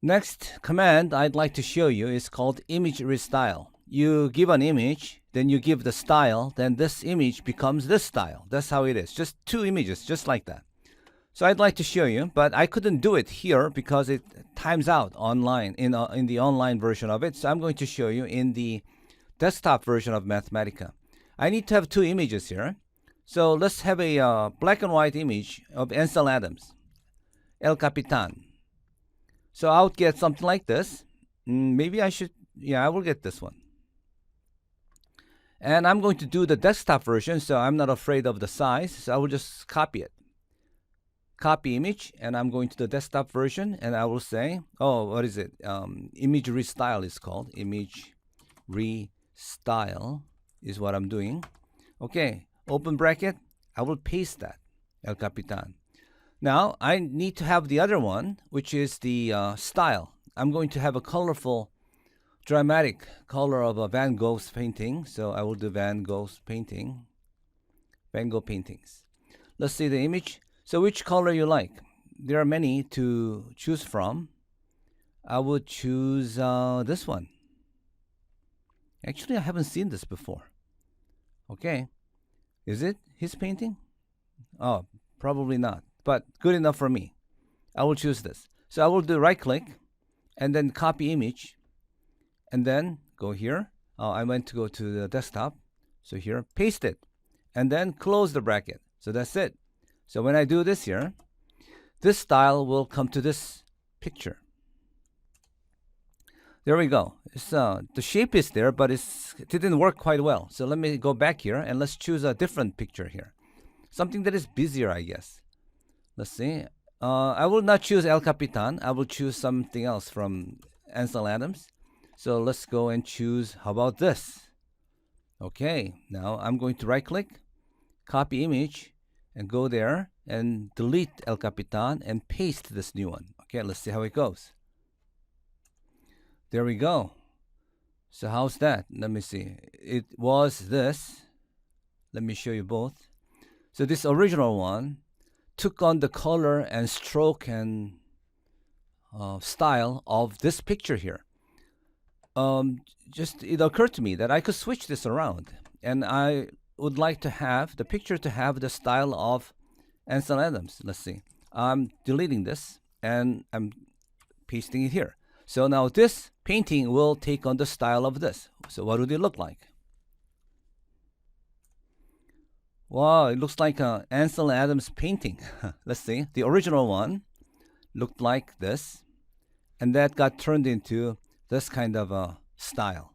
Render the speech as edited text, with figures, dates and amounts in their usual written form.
Next command I'd like to show you is called ImageRestyle. You give an image, then you give the style, then this image becomes this style. That's how it is. Just two images, just like that. So I'd like to show you, but I couldn't do it here because it times out online in the online version of it. So I'm going to show you in the desktop version of Mathematica. I need to have two images here. So let's have a black and white image of Ansel Adams, El Capitan. So I would get something like this. Maybe I should, I will get this one. And I'm going to do the desktop version, so I'm not afraid of the size. So I will just copy it. Copy image, and I'm going to the desktop version, and I will say, what is it? ImageRestyle is called. ImageRestyle is what I'm doing. Okay, open bracket. I will paste that, El Capitan. Now, I need to have the other one, which is the style. I'm going to have a colorful, dramatic color of a Van Gogh's painting. So I will do Van Gogh's painting. Van Gogh paintings. Let's see the image. So which color you like? There are many to choose from. I would choose this one. Actually, I haven't seen this before. Okay. Is it his painting? Oh, probably not. But good enough for me. I will choose this. So I will do right click and then copy image and then go here. I went to go to the desktop. So here, paste it and then close the bracket. So that's it. So when I do this here, this style will come to this picture. There we go. It's, the shape is there, but it didn't work quite well. So let me go back here and let's choose a different picture here. Something that is busier, I guess. Let's see. I will not choose El Capitan. I will choose something else from Ansel Adams. So let's go and choose, how about this? Okay, now I'm going to right click, copy image, and go there and delete El Capitan and paste this new one. Okay, let's see how it goes. There we go. So how's that? Let me see. It was this. Let me show you both. So this original one took on the color and stroke and style of this picture here. It occurred to me that I could switch this around, and I would like to have the picture to have the style of Ansel Adams. Let's see. I'm deleting this and I'm pasting it here. So now this painting will take on the style of this. So what would it look like? Wow, it looks like an Ansel Adams painting. Let's see. The original one looked like this, and that got turned into this kind of a style.